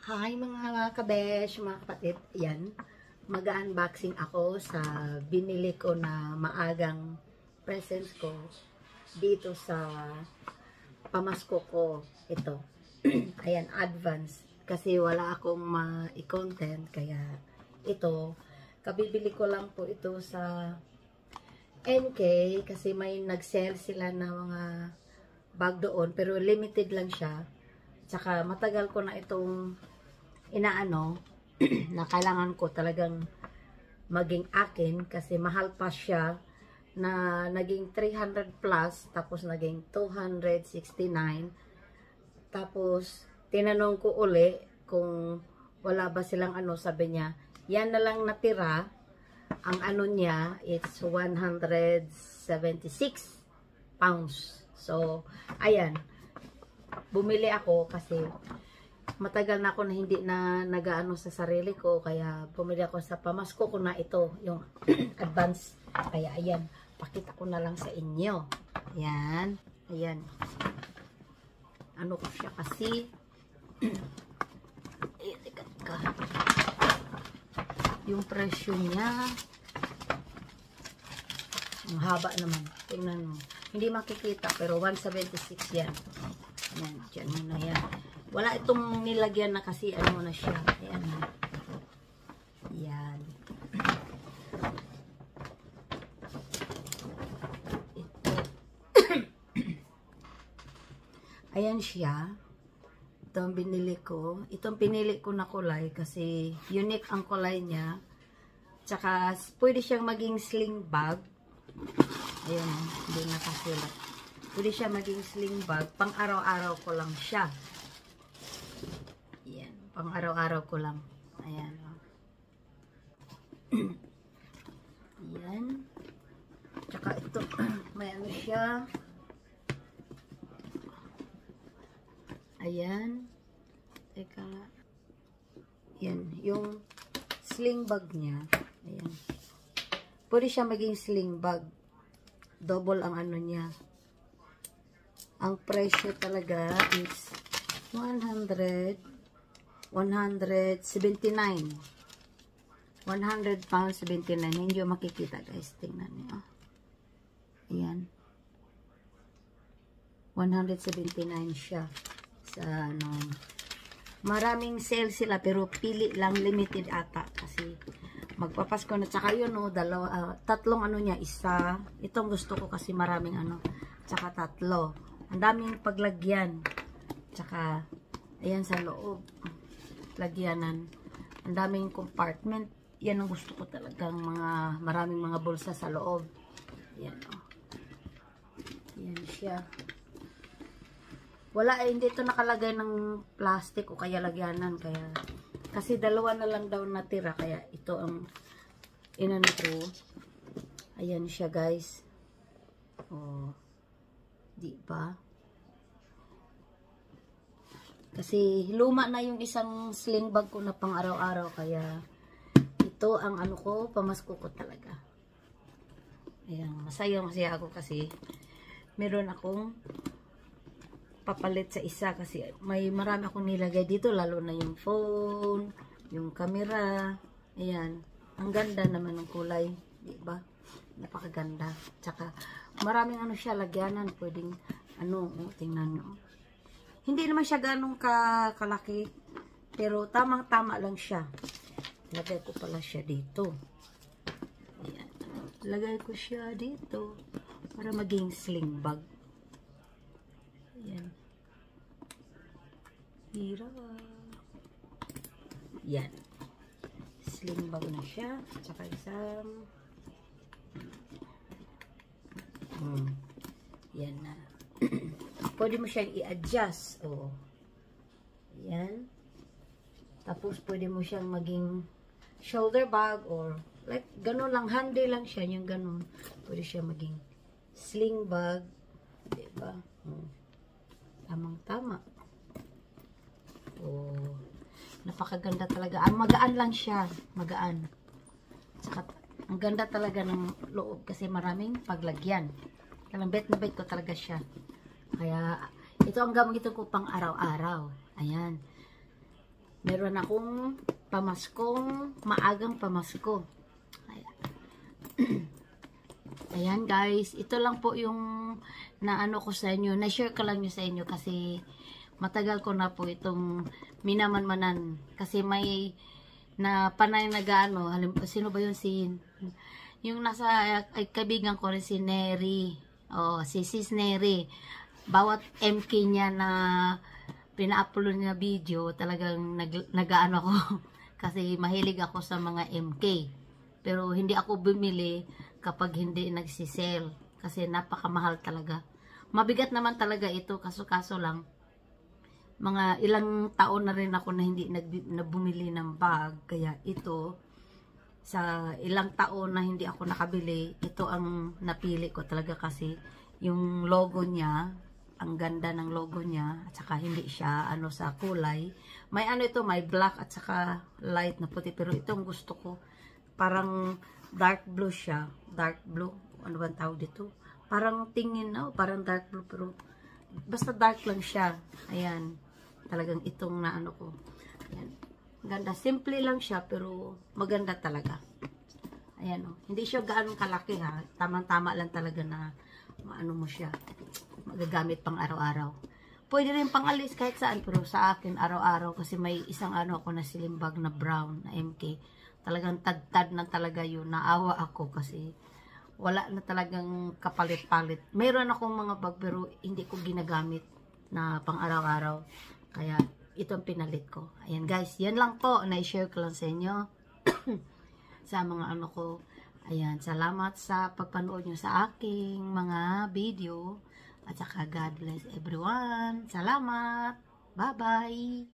Hi mga kabesh, mga kapatid. Yan, mag-unboxing ako sa binili ko na maagang presents ko dito sa pamasko ko. Ito. Ayan, advance. Kasi wala akong ma-content. Kaya ito, kabibili ko lang po ito sa NK. Kasi may nag-sell sila na mga bag doon. Pero limited lang siya. Tsaka matagal ko na itong inaano na kailangan ko talagang maging akin kasi mahal pa siya na naging 300 plus tapos naging 269 tapos tinanong ko uli kung wala ba silang ano, sabi niya yan na lang natira, ang ano niya it's 176 pounds. So ayan, bumili ako kasi matagal na ako na hindi na nagaano sa sarili ko, kaya bumili ako sa pamasko ko na ito, yung advance. Kaya ayan, pakita ko na lang sa inyo. Ayan, ayan. Ano ko siya kasi yung presyo niya ang haba naman, tingnan mo, hindi makikita pero 176 yan. Ayan, dyan mo na yan. Wala itong nilagyan na kasi ano na siya. Ayan. Ayan. Ito. Ayan siya. Ito ang binili ko. Itong pinili ko na kulay kasi unique ang kulay niya. Tsaka pwede siyang maging sling bag. Ayan. Hindi nakasulat. Pwede siya maging sling bag. Pang araw-araw ko lang siya. Ayan. Pang araw-araw ko lang. Ayan. Ayan. Tsaka ito. May ano siya. Ayan. Teka. Ayan. Yung sling bag niya. Ayan. Pwede siya maging sling bag. Double ang ano niya. Ang presyo talaga is 179. 100 pounds 79. Hindi yung makikita guys. Tingnan niyo. Ayan. 179 siya. Sa ano. Maraming sale sila pero pili lang, limited ata. Kasi magpapasko na. Tsaka yun o, tatlong ano niya. Isa. Itong gusto ko kasi maraming ano. Tsaka tatlo. Ang daming paglagyan. Tsaka, ayan sa loob. Lagyanan. Ang daming compartment. Yan ang gusto ko talagang maraming mga bulsa sa loob. Ayan o. Ayan siya. Wala hindi ito nakalagay ng plastic o kaya lagyanan. Kaya, kasi dalawa na lang daw natira. Kaya ito ang inano ko. Ayan siya guys. O. Diba? Kasi luma na yung isang sling bag ko na pang araw-araw. Kaya ito ang ano ko, pamasko ko talaga. Ayan, masaya ako kasi meron akong papalit sa isa kasi may marami akong nilagay dito, lalo na yung phone, yung camera. Ayan, ang ganda naman ng kulay, diba? Napakaganda. Tsaka maraming ano siya, lagyanan, pwedeng ano, tingnan nyo. Hindi naman siya ganong kalaki, pero tamang-tama lang siya. Lagay ko pala siya dito. Ayan. Lagay ko siya dito para maging sling bag. Ayan. Hira. Yan. Sling bag na siya. Tsaka isang yan na. Pwede mo siyang i-adjust. O. Yan. Tapos, pwede mo siyang maging shoulder bag or like, ganun lang. Handy lang siya. Yung ganun. Pwede siya maging sling bag. Diba? Tamang-tama. O. Napakaganda talaga. Magaan lang siya. Magaan. Saka, ang ganda talaga ng loob kasi maraming paglagyan. Talang bet na bet ko talaga siya. Kaya, ito ang gamitin ko pang araw-araw. Ayan. Meron akong pamaskong, maagang pamasko. Ayan. Ayan guys, ito lang po yung naano ko sa inyo, na-share ko lang nyo sa inyo kasi matagal ko na po itong minamanmanan. Kasi may na panay nag-ano, sino ba yun yung nasa ay, kaibigan ko rin si Neri. Si Sis Neri. Bawat MK niya na pina-upload niya video, talagang nag-ano ako. Kasi mahilig ako sa mga MK. Pero hindi ako bumili kapag hindi nagsisell. Kasi napakamahal talaga. Mabigat naman talaga ito, kaso lang. Mga ilang taon na rin ako na hindi bumili ng bag. Kaya ito, sa ilang taon na hindi ako nakabili, ito ang napili ko talaga kasi yung logo niya, ang ganda ng logo niya, at saka hindi siya ano sa kulay. May ano ito, may black at saka light na puti, pero itong gusto ko, parang dark blue siya. Dark blue, ano ba tawag dito? Parang tingin, parang dark blue, pero basta dark lang siya. Ayan, talagang itong na ano ko. Ayan. Ganda, simple lang siya pero maganda talaga. Ayan hindi siya gaano kalaki ha. Tamang-tama lang talaga na maano mo siya. Magagamit pang araw-araw. Pwede rin pang alis kahit saan pero sa akin araw-araw kasi may isang ano ako na silimbag na brown na MK. Talagang tad-tad na talaga yun. Naawa ako kasi wala na talagang kapalit-palit. Mayroon akong mga bag pero hindi ko ginagamit na pang araw-araw. Kaya itong pinalit ko. Ayan guys, yan lang po. Na-share ko lang sa inyo. Sa mga ano ko. Ayan, salamat sa pagpanood nyo sa aking mga video. At saka God bless everyone. Salamat. Bye-bye.